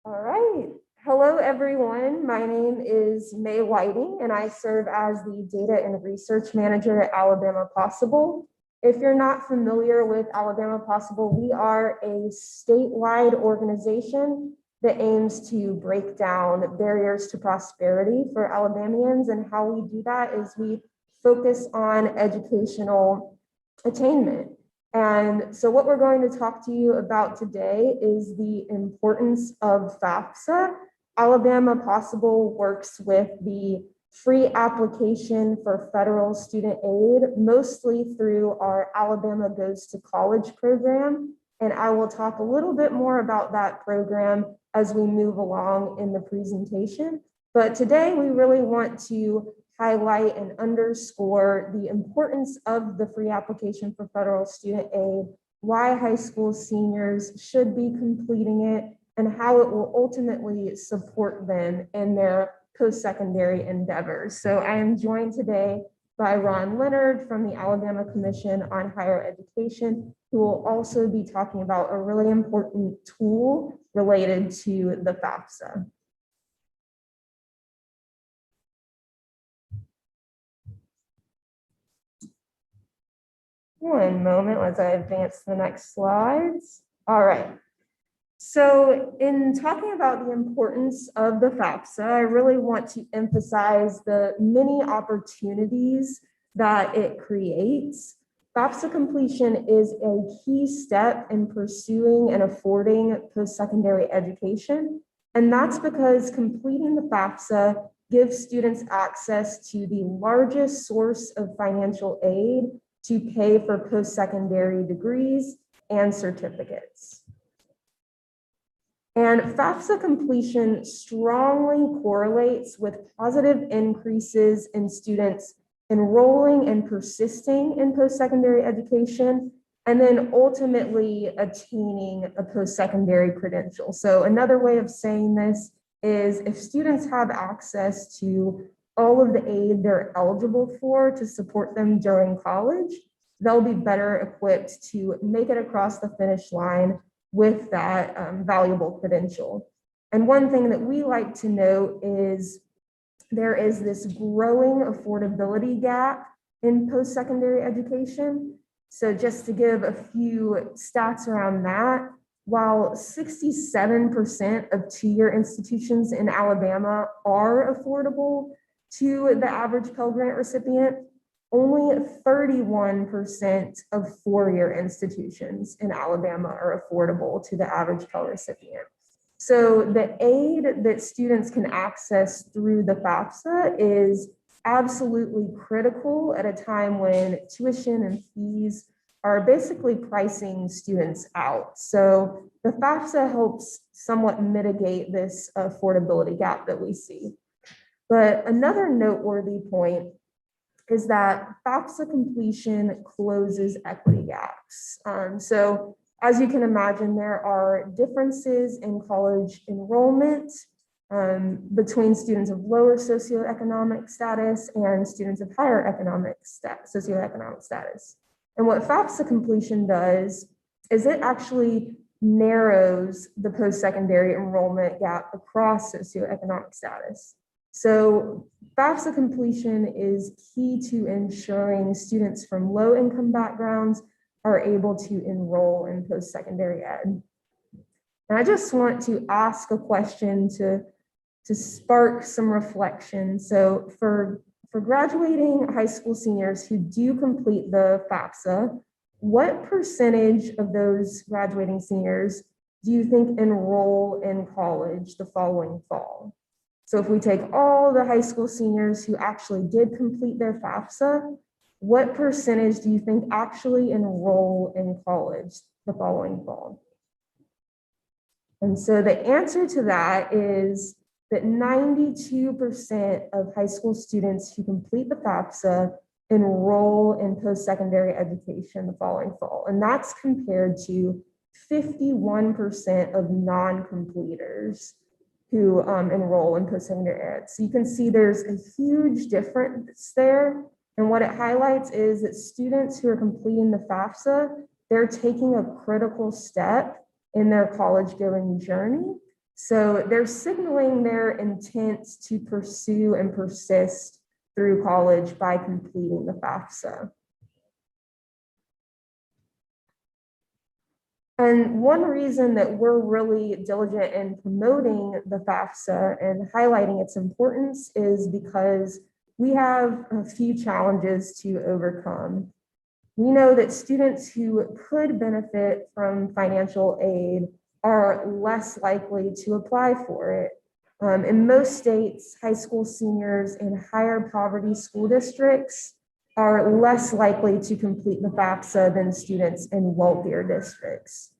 All right. Hello, everyone. My name is Mae Whiting, and I serve as the Data and Research Manager at Alabama Possible. If you're not familiar with Alabama Possible, we are a statewide organization that aims to break down barriers to prosperity for Alabamians. And how we do that is we focus on educational attainment. And so what we're going to talk to you about today is the importance of FAFSA. Alabama Possible works with the free application for federal student aid, mostly through our Alabama Goes to College program. And I will talk a little bit more about that program as we move along in the presentation. But today we really want to highlight and underscore the importance of the free application for federal student aid, why high school seniors should be completing it, and how it will ultimately support them in their post-secondary endeavors. So I am joined today by Leonard from the Alabama Commission on Higher Education, who will also be talking about a really important tool related to the FAFSA. One moment as I advance to the next slides. All right. So in talking about the importance of the FAFSA, I really want to emphasize the many opportunities that it creates. FAFSA completion is a key step in pursuing and affording post-secondary education. And that's because completing the FAFSA gives students access to the largest source of financial aid to pay for post-secondary degrees and certificates. And FAFSA completion strongly correlates with positive increases in students enrolling and persisting in post-secondary education, and then ultimately attaining a post-secondary credential. So another way of saying this is if students have access to all of the aid they're eligible for to support them during college, they'll be better equipped to make it across the finish line with that valuable credential. And one thing that we like to note is there is this growing affordability gap in post-secondary education. So just to give a few stats around that, while 67% of two-year institutions in Alabama are affordable to the average Pell Grant recipient, only 31% of four-year institutions in Alabama are affordable to the average Pell recipient. So the aid that students can access through the FAFSA is absolutely critical at a time when tuition and fees are basically pricing students out. So the FAFSA helps somewhat mitigate this affordability gap that we see. But another noteworthy point is that FAFSA completion closes equity gaps. So as you can imagine, there are differences in college enrollment between students of lower socioeconomic status and students of higher socioeconomic status. And what FAFSA completion does is it actually narrows the post-secondary enrollment gap across socioeconomic status. So FAFSA completion is key to ensuring students from low-income backgrounds are able to enroll in post-secondary ed. And I just want to ask a question to spark some reflection. So for graduating high school seniors who do complete the FAFSA, what percentage of those graduating seniors do you think enroll in college the following fall? So if we take all the high school seniors who actually did complete their FAFSA, what percentage do you think actually enroll in college the following fall? And so the answer to that is that 92% of high school students who complete the FAFSA enroll in post-secondary education the following fall. And that's compared to 51% of non-completers who enroll in post-secondary ed. So you can see there's a huge difference there. And what it highlights is that students who are completing the FAFSA, they're taking a critical step in their college going journey. So they're signaling their intent to pursue and persist through college by completing the FAFSA. And one reason that we're really diligent in promoting the FAFSA and highlighting its importance is because we have a few challenges to overcome. We know that students who could benefit from financial aid are less likely to apply for it. In most states, high school seniors in higher poverty school districts are less likely to complete the FAFSA than students in wealthier districts.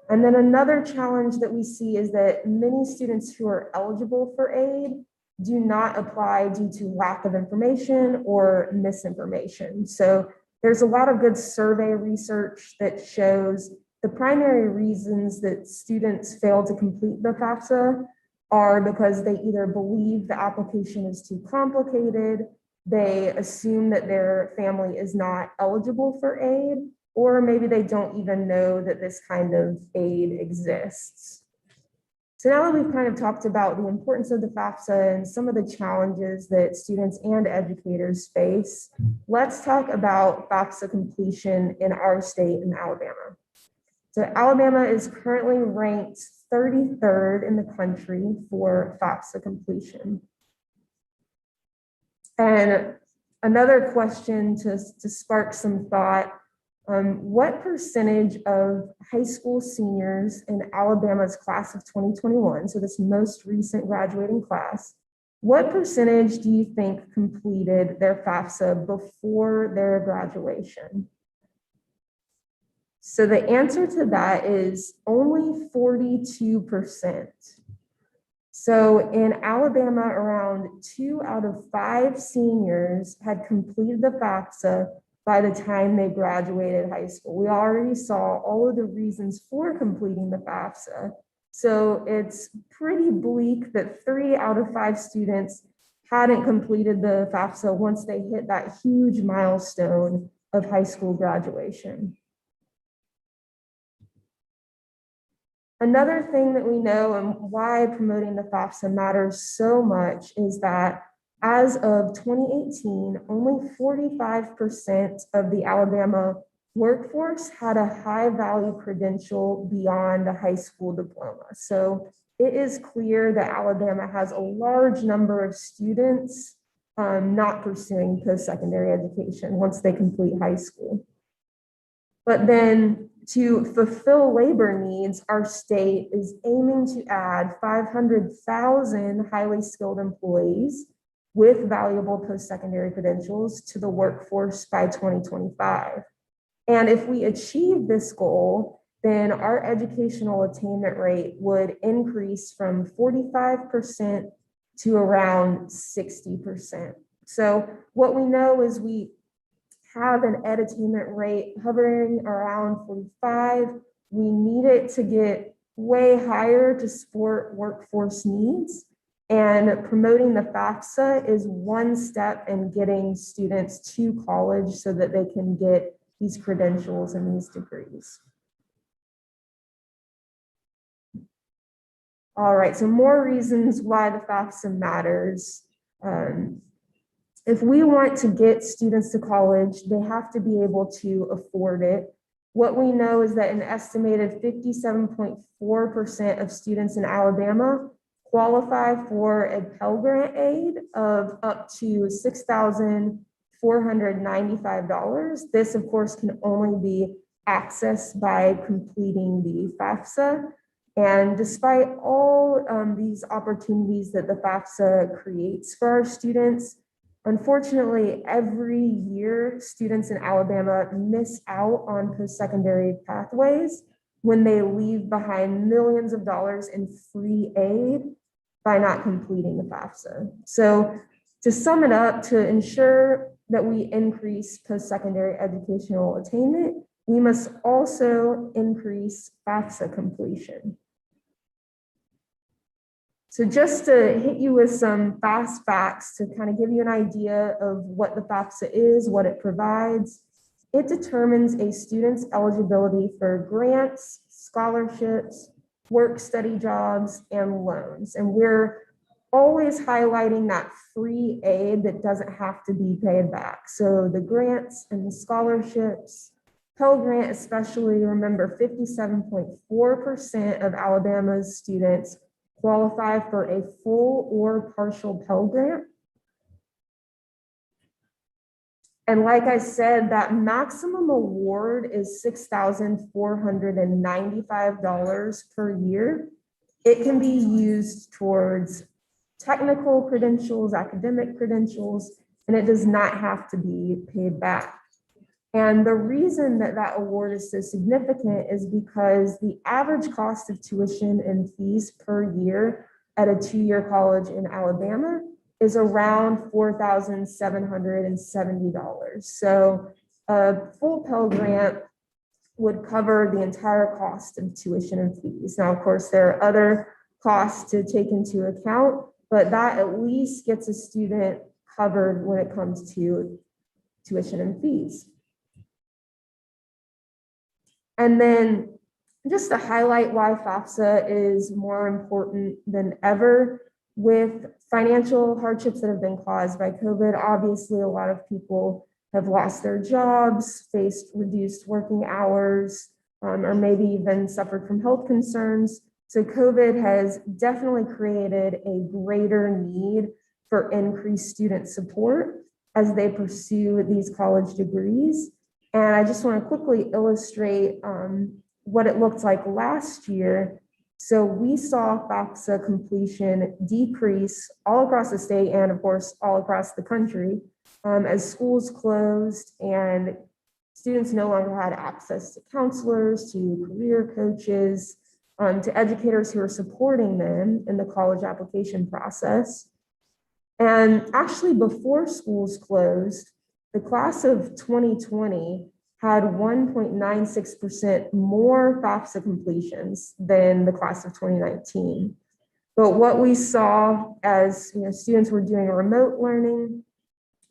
And then another challenge that we see is that many students who are eligible for aid do not apply due to lack of information or misinformation. So there's a lot of good survey research that shows the primary reasons that students fail to complete the FAFSA are because they either believe the application is too complicated, they assume that their family is not eligible for aid, or maybe they don't even know that this kind of aid exists. So now that we've kind of talked about the importance of the FAFSA and some of the challenges that students and educators face, let's talk about FAFSA completion in our state in Alabama. So Alabama is currently ranked 33rd in the country for FAFSA completion. And another question to spark some thought, what percentage of high school seniors in Alabama's class of 2021, so this most recent graduating class, what percentage do you think completed their FAFSA before their graduation? So the answer to that is only 42%. So in Alabama, around 2 out of 5 seniors had completed the FAFSA by the time they graduated high school. We already saw all of the reasons for completing the FAFSA. So it's pretty bleak that 3 out of 5 students hadn't completed the FAFSA once they hit that huge milestone of high school graduation. Another thing that we know and why promoting the FAFSA matters so much is that as of 2018, only 45% of the Alabama workforce had a high value credential beyond a high school diploma. So it is clear that Alabama has a large number of students not pursuing post-secondary education once they complete high school. But then to fulfill labor needs, our state is aiming to add 500,000 highly skilled employees with valuable post-secondary credentials to the workforce by 2025. And if we achieve this goal, then our educational attainment rate would increase from 45% to around 60%. So what we know is we have an ed attainment rate hovering around 45. We need it to get way higher to support workforce needs. And promoting the FAFSA is one step in getting students to college so that they can get these credentials and these degrees. All right, so more reasons why the FAFSA matters. If we want to get students to college, they have to be able to afford it. What we know is that an estimated 57.4% of students in Alabama qualify for a Pell Grant aid of up to $6,495. This, of course, can only be accessed by completing the FAFSA. And despite all these opportunities that the FAFSA creates for our students, unfortunately, every year, students in Alabama miss out on post-secondary pathways when they leave behind millions of dollars in free aid by not completing the FAFSA. So to sum it up, to ensure that we increase post-secondary educational attainment, we must also increase FAFSA completion. So just to hit you with some fast facts to kind of give you an idea of what the FAFSA is, what it provides, it determines a student's eligibility for grants, scholarships, work study jobs, and loans. And we're always highlighting that free aid that doesn't have to be paid back. So the grants and the scholarships, Pell Grant especially, remember 57.4% of Alabama's students qualify for a full or partial Pell Grant. And like I said, that maximum award is $6,495 per year. It can be used towards technical credentials, academic credentials, and it does not have to be paid back. And the reason that that award is so significant is because the average cost of tuition and fees per year at a two-year college in Alabama is around $4,770. So a full Pell Grant would cover the entire cost of tuition and fees. Now, of course, there are other costs to take into account, but that at least gets a student covered when it comes to tuition and fees. And then just to highlight why FAFSA is more important than ever with financial hardships that have been caused by COVID. Obviously, a lot of people have lost their jobs, faced reduced working hours, or maybe even suffered from health concerns. So COVID has definitely created a greater need for increased student support as they pursue these college degrees. And I just want to quickly illustrate what it looked like last year. So we saw FAFSA completion decrease all across the state and of course all across the country as schools closed and students no longer had access to counselors, to career coaches, to educators who are supporting them in the college application process. And actually before schools closed, the class of 2020 had 1.96% more FAFSA completions than the class of 2019. But what we saw as students were doing remote learning,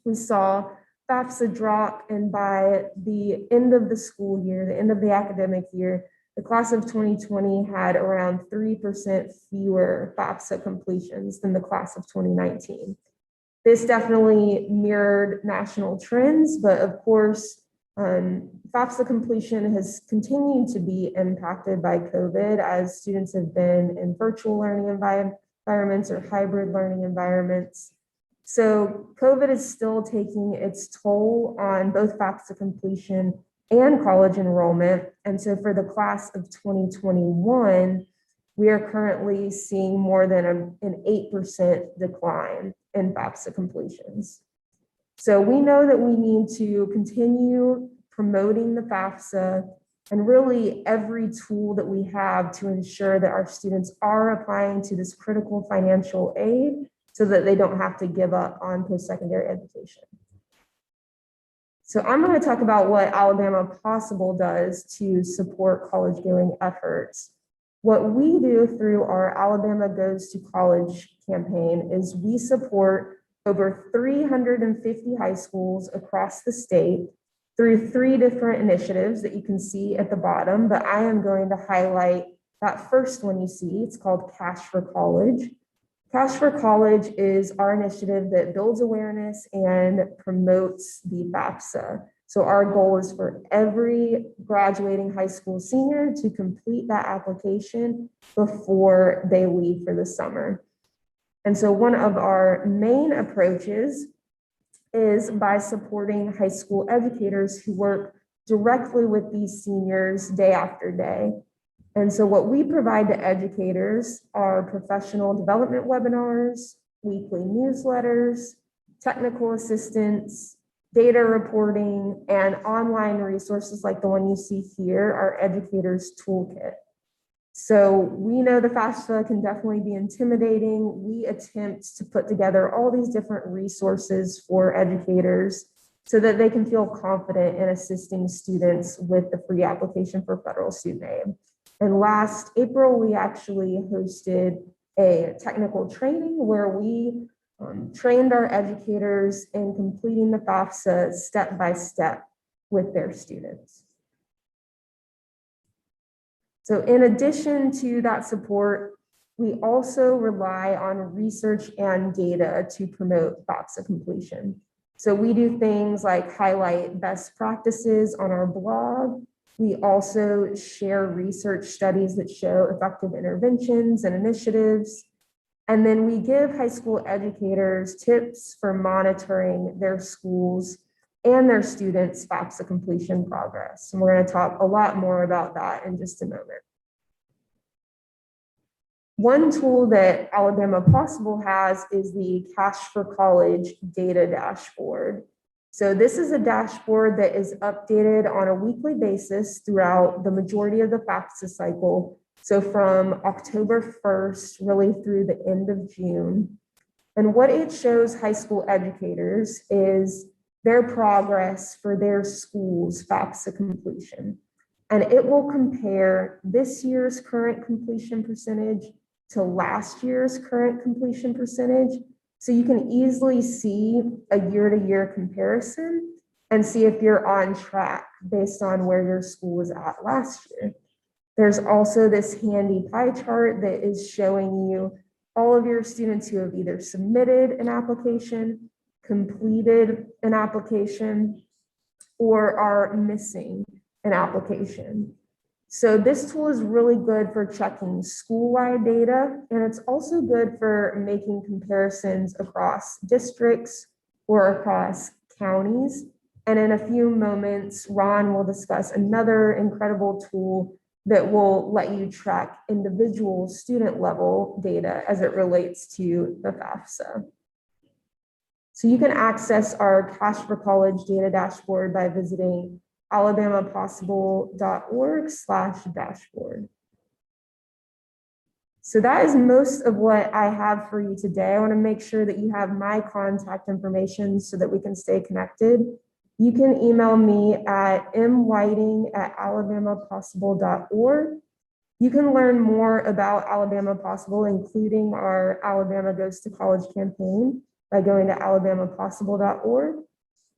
we saw FAFSA drop, and by the end of the school year, the end of the academic year, the class of 2020 had around 3% fewer FAFSA completions than the class of 2019. This definitely mirrored national trends, but of course, FAFSA completion has continued to be impacted by COVID as students have been in virtual learning environments or hybrid learning environments. So COVID is still taking its toll on both FAFSA completion and college enrollment. And so for the class of 2021, we are currently seeing more than an 8% decline in FAFSA completions. So we know that we need to continue promoting the FAFSA and really every tool that we have to ensure that our students are applying to this critical financial aid so that they don't have to give up on post-secondary education. So I'm going to talk about what Alabama Possible does to support college-going efforts. What we do through our Alabama Goes to College campaign is we support over 350 high schools across the state through 3 different initiatives that you can see at the bottom, but I am going to highlight that first one you see. It's called Cash for College. Cash for College is our initiative that builds awareness and promotes the FAFSA. So our goal is for every graduating high school senior to complete that application before they leave for the summer. And so one of our main approaches is by supporting high school educators who work directly with these seniors day after day. And so what we provide to educators are professional development webinars, weekly newsletters, technical assistance, data reporting, and online resources like the one you see here, our Educators Toolkit. So we know the FAFSA can definitely be intimidating. We attempt to put together all these different resources for educators so that they can feel confident in assisting students with the free application for federal student aid. And last April, we actually hosted a technical training where we trained our educators in completing the FAFSA step by step with their students. So in addition to that support, we also rely on research and data to promote FAFSA completion. So we do things like highlight best practices on our blog. We also share research studies that show effective interventions and initiatives. And then we give high school educators tips for monitoring their schools and their students' FAFSA completion progress. And we're going to talk a lot more about that in just a moment. One tool that Alabama Possible has is the Cash for College data dashboard. So this is a dashboard that is updated on a weekly basis throughout the majority of the FAFSA cycle. So from October 1st, really through the end of June. And what it shows high school educators is their progress for their school's FAFSA completion. And it will compare this year's current completion percentage to last year's current completion percentage. So you can easily see a year-to-year comparison and see if you're on track based on where your school was at last year. There's also this handy pie chart that is showing you all of your students who have either submitted an application, completed an application, or are missing an application. So this tool is really good for checking school-wide data, and it's also good for making comparisons across districts or across counties. And in a few moments, Ron will discuss another incredible tool that will let you track individual student level data as it relates to the FAFSA. So you can access our Cash for College data dashboard by visiting alabamapossible.org/dashboard. So that is most of what I have for you today. I want to make sure that you have my contact information so that we can stay connected. You can email me at mwhiting@alabamapossible.org. You can learn more about Alabama Possible, including our Alabama Goes to College campaign, by going to alabamapossible.org.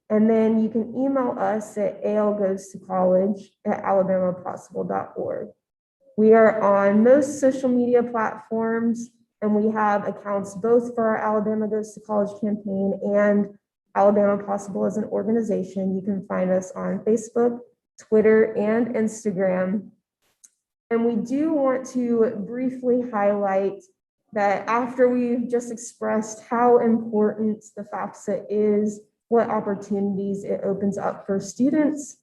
And then you can email us at algostocollege@alabamapossible.org. We are on most social media platforms, and we have accounts both for our Alabama Goes to College campaign and Alabama Possible as an organization. You can find us on Facebook, Twitter, and Instagram. And we do want to briefly highlight that after we've just expressed how important the FAFSA is, what opportunities it opens up for students,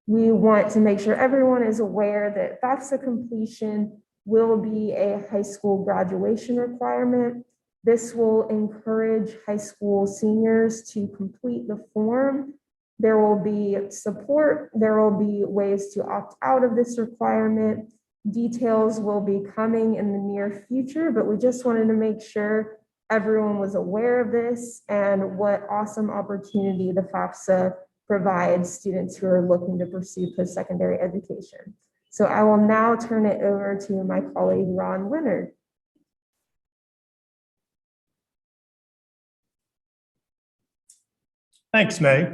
we want to make sure everyone is aware that FAFSA completion will be a high school graduation requirement. This will encourage high school seniors to complete the form. There will be support. There will be ways to opt out of this requirement. Details will be coming in the near future, but we just wanted to make sure everyone was aware of this and what awesome opportunity the FAFSA provides students who are looking to pursue post-secondary education. So I will now turn it over to my colleague, Ron Leonard. Thanks, Mae.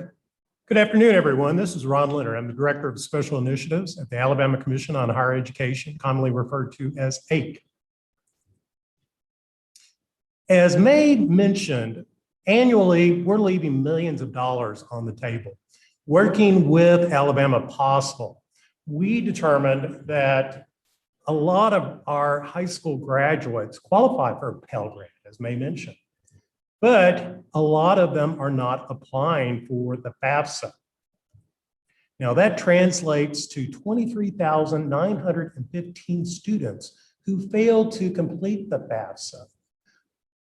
Good afternoon, everyone. This is Ron Leonard. I'm the Director of Special Initiatives at the Alabama Commission on Higher Education, commonly referred to as AETC. As Mae mentioned, annually, we're leaving millions of dollars on the table. Working with Alabama Possible, we determined that a lot of our high school graduates qualify for a Pell Grant, as Mae mentioned. But a lot of them are not applying for the FAFSA. Now that translates to 23,915 students who failed to complete the FAFSA.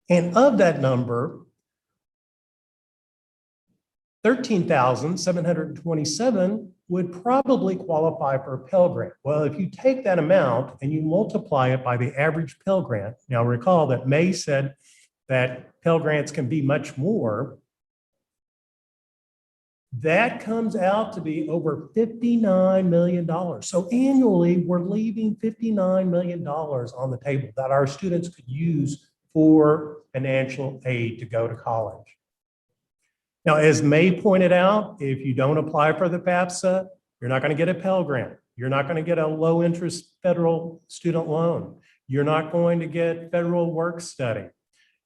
And of that number, 13,727 would probably qualify for a Pell Grant. Well, if you take that amount and you multiply it by the average Pell Grant, now recall that Mae said that Pell Grants can be much more, that comes out to be over $59 million. So annually, we're leaving $59 million on the table that our students could use for financial aid to go to college. Now, as Mae pointed out, if you don't apply for the FAFSA, you're not going to get a Pell Grant. You're not going to get a low interest federal student loan. You're not going to get federal work study.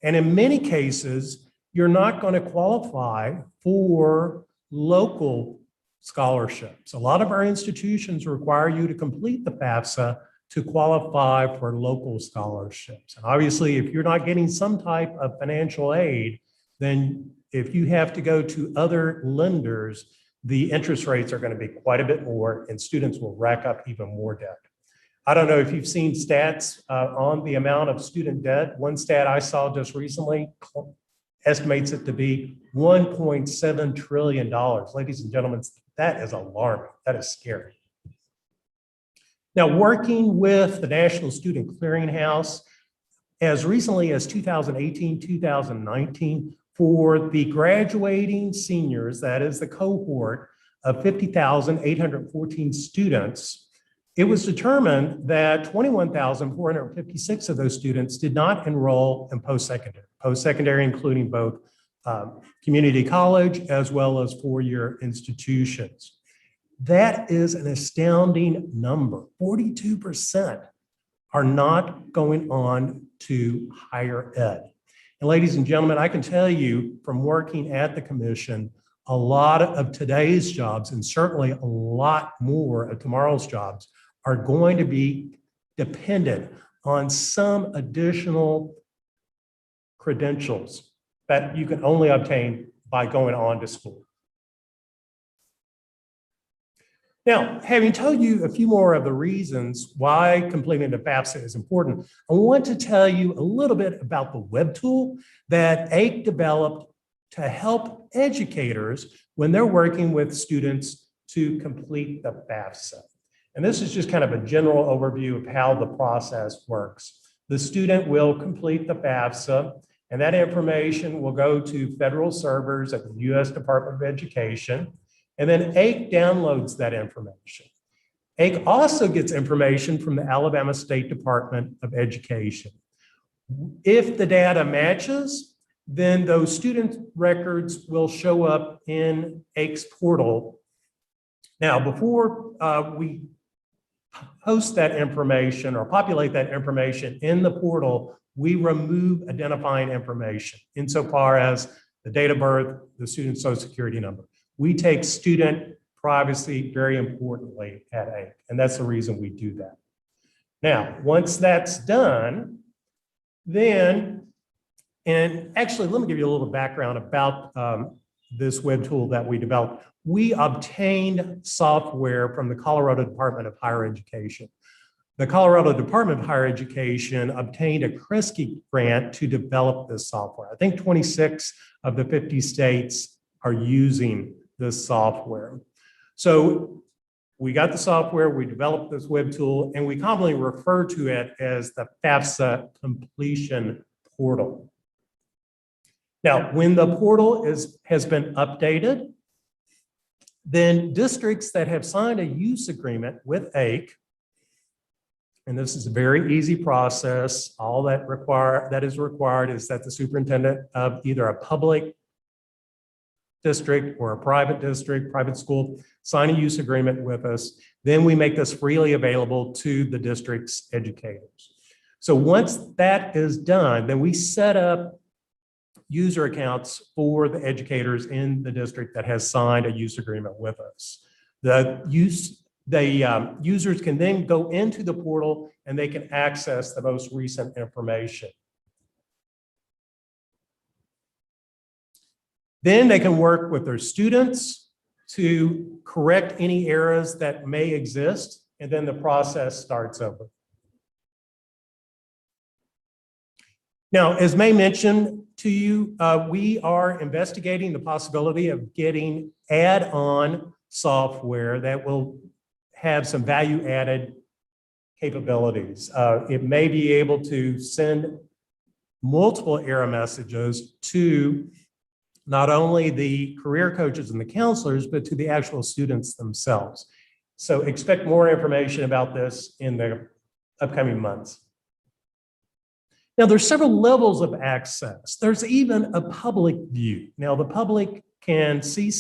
And in many cases, you're not going to qualify for local scholarships. A lot of our institutions require you to complete the FAFSA to qualify for local scholarships. And obviously, if you're not getting some type of financial aid, then if you have to go to other lenders, the interest rates are going to be quite a bit more and students will rack up even more debt. I don't know if you've seen stats on the amount of student debt. One stat I saw just recently estimates it to be $1.7 trillion. Ladies and gentlemen, that is alarming. That is scary. Now, working with the National Student Clearinghouse, as recently as 2018, 2019, for the graduating seniors, that is the cohort of 50,814 students, it was determined that 21,456 of those students did not enroll in post-secondary, including both community college as well as four-year institutions. That is an astounding number. 42% are not going on to higher ed. And ladies and gentlemen, I can tell you from working at the commission, a lot of today's jobs, and certainly a lot more of tomorrow's jobs, are going to be dependent on some additional credentials that you can only obtain by going on to school. Now, having told you a few more of the reasons why completing the FAFSA is important, I want to tell you a little bit about the web tool that AETC developed to help educators when they're working with students to complete the FAFSA. And this is just kind of a general overview of how the process works. The student will complete the FAFSA, and that information will go to federal servers at the U.S. Department of Education. And then AETC downloads that information. AETC also gets information from the Alabama State Department of Education. If the data matches, then those student records will show up in AETC's portal. Now, before we post that information or populate that information in the portal, we remove identifying information insofar as the date of birth, the student's social security number. We take student privacy very importantly at AETC, and that's the reason we do that. Now, once that's done, then, and actually, let me give you a little background about this web tool that we developed. We obtained software from the Colorado Department of Higher Education. The Colorado Department of Higher Education obtained a Kresge grant to develop this software. I think 26 of the 50 states are using this software. So we got the software, we developed this web tool, and we commonly refer to it as the FAFSA completion portal. Now, when the portal has been updated, then districts that have signed a use agreement with AETC, and this is a very easy process, all that is required is that the superintendent of either a public district or a private district, private school, sign a use agreement with us. Then we make this freely available to the district's educators. So once that is done, then we set up user accounts for the educators in the district that has signed a use agreement with us. The users can then go into the portal and they can access the most recent information. Then they can work with their students to correct any errors that may exist, and then the process starts over. Now, as Mae mentioned to you, we are investigating the possibility of getting add-on software that will have some value-added capabilities. It may be able to send multiple error messages to not only the career coaches and the counselors, but to the actual students themselves. So expect more information about this in the upcoming months. Now, there's several levels of access. There's even a public view. Now, the public can see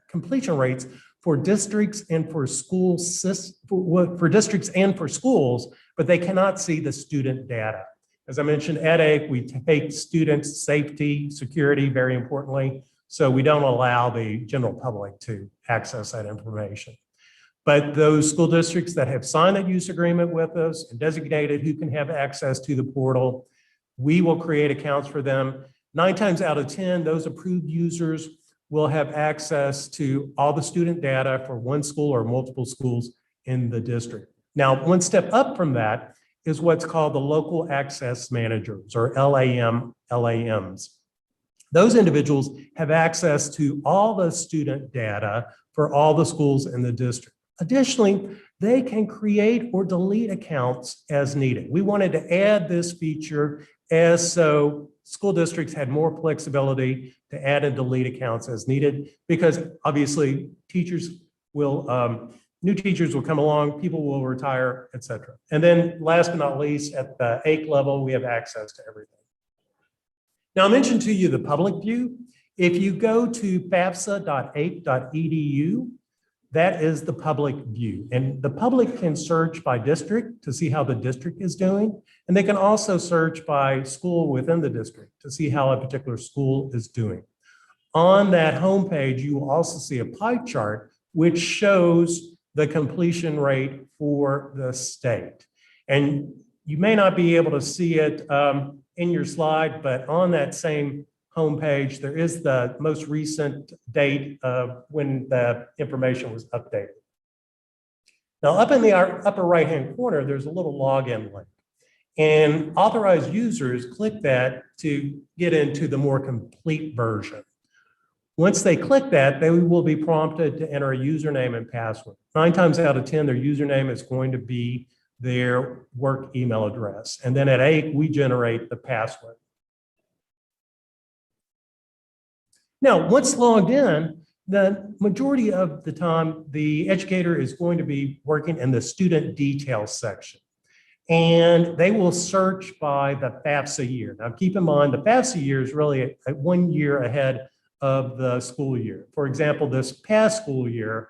completion rates for districts and for for districts and for schools, but they cannot see the student data. As I mentioned, at AETC, we take students' safety, security, very importantly, so we don't allow the general public to access that information. But those school districts that have signed that use agreement with us and designated who can have access to the portal, we will create accounts for them. 9 times out of 10, those approved users will have access to all the student data for one school or multiple schools in the district. Now, one step up from that is what's called the local access managers, or LAMs. Those individuals have access to all the student data for all the schools in the district. Additionally, they can create or delete accounts as needed. We wanted to add this feature so school districts had more flexibility to add and delete accounts as needed, because obviously new teachers will come along, people will retire, et cetera. And then last but not least, at the AETC level, we have access to everything. Now, I mentioned to you the public view. If you go to fafsa.aetc.edu, that is the public view. And the public can search by district to see how the district is doing. And they can also search by school within the district to see how a particular school is doing. On that homepage, you will also see a pie chart, which shows the completion rate for the state. And you may not be able to see it in your slide, but on that same homepage, there is the most recent date of when the information was updated. Now, up in the upper right-hand corner, there's a little login link. And authorized users click that to get into the more complete version. Once they click that, they will be prompted to enter a username and password. 9 times out of 10, their username is going to be their work email address. And then at AETC, we generate the password. Now, once logged in, the majority of the time, the educator is going to be working in the student details section. And they will search by the FAFSA year. Now, keep in mind, the FAFSA year is really 1 year ahead of the school year. For example, this past school year,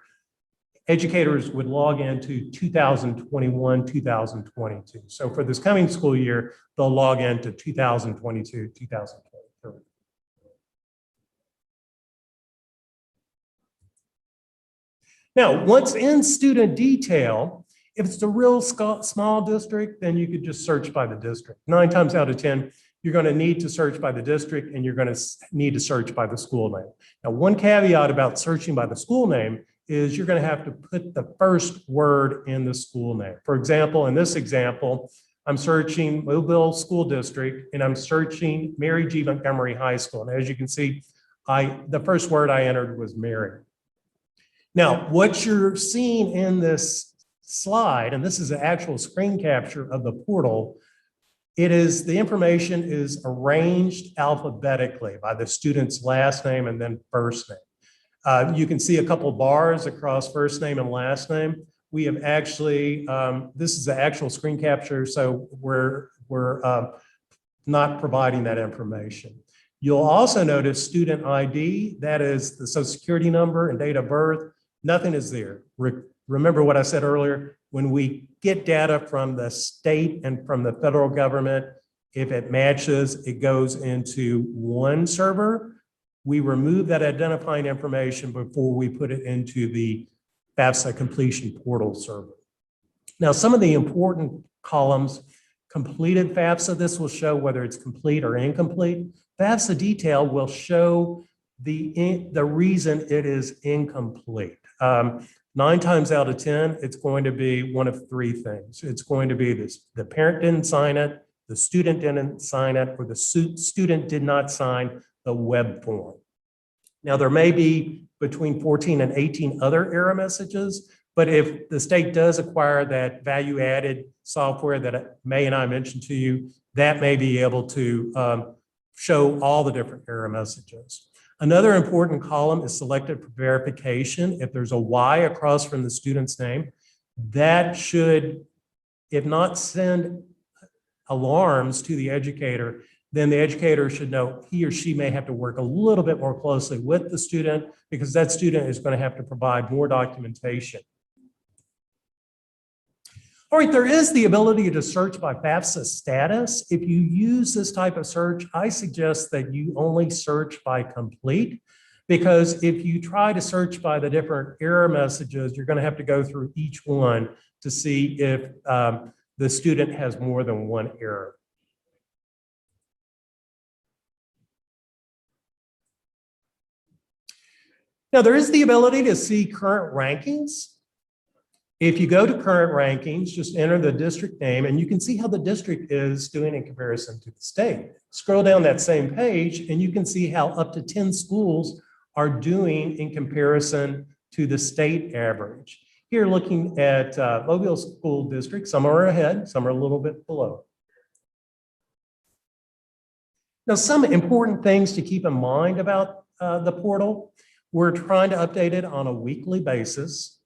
educators would log into 2021, 2022. So for this coming school year, they'll log into 2022, 2023. Now, once in student detail, if it's a real small district, then you could just search by the district. 9 times out of 10, you're going to need to search by the district and you're going to need to search by the school name. Now, one caveat about searching by the school name is you're going to have to put the first word in the school name. For example, in this example, I'm searching Mobile School District and I'm searching Mary G. Montgomery High School. And as you can see, the first word I entered was Mary. Now, what you're seeing in this slide, and this is an actual screen capture of the portal, the information is arranged alphabetically by the student's last name and then first name. You can see a couple bars across first name and last name. We have actually, this is the actual screen capture, so we're not providing that information. You'll also notice student ID, that is the social security number and date of birth. Nothing is there. Remember what I said earlier, when we get data from the state and from the federal government, if it matches, it goes into one server. We remove that identifying information before we put it into the FAFSA completion portal server. Now, some of the important columns, completed FAFSA, this will show whether it's complete or incomplete. FAFSA detail will show the reason it is incomplete. 9 times out of 10, it's going to be one of 3 things. It's going to be this: the parent didn't sign it, the student didn't sign it, or the student did not sign the web form. Now, there may be between 14 and 18 other error messages, but if the state does acquire that value-added software that Mae and I mentioned to you, that may be able to show all the different error messages. Another important column is selected for verification. If there's a Y across from the student's name, that should, if not send alarms to the educator, then the educator should know he or she may have to work a little bit more closely with the student because that student is going to have to provide more documentation. All right, there is the ability to search by FAFSA status. If you use this type of search, I suggest that you only search by complete, because if you try to search by the different error messages, you're going to have to go through each one to see if the student has more than one error. Now, there is the ability to see current rankings. If you go to current rankings, just enter the district name and you can see how the district is doing in comparison to the state. Scroll down that same page and you can see how up to 10 schools are doing in comparison to the state average. Here, looking at Mobile School District, some are ahead, some are a little bit below. Now, some important things to keep in mind about the portal. We're trying to update it on a weekly basis.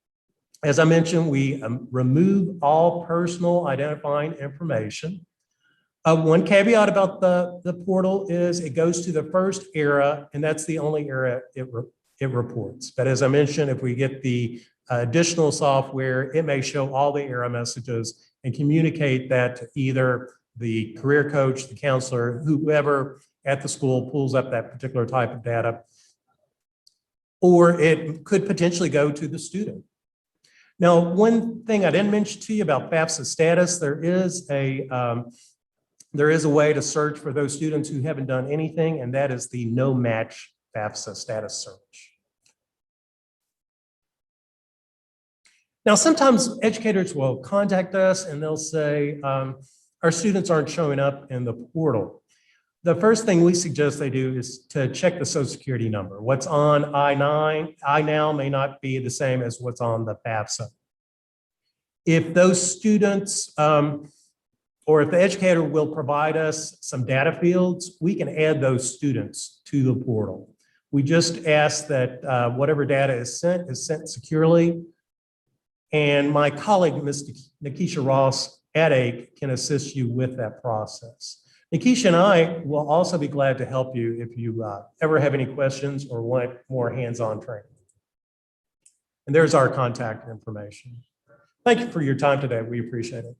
As I mentioned, we remove all personal identifying information. One caveat about the portal is it goes to the first era, and that's the only era it reports. But as I mentioned, if we get the additional software, it may show all the error messages and communicate that to either the career coach, the counselor, whoever at the school pulls up that particular type of data, or it could potentially go to the student. Now, one thing I didn't mention to you about FAFSA status, there is a way to search for those students who haven't done anything, and that is the no match FAFSA status search. Now, sometimes educators will contact us and they'll say, our students aren't showing up in the portal. The first thing we suggest they do is to check the Social Security number. What's on I-9 may not be the same as what's on the FAFSA. If those students, or if the educator will provide us some data fields, we can add those students to the portal. We just ask that whatever data is sent securely. And my colleague, Ms. Nikisha Ross at AETC, can assist you with that process. Nikisha and I will also be glad to help you if you ever have any questions or want more hands-on training. And there's our contact information. Thank you for your time today. We appreciate it.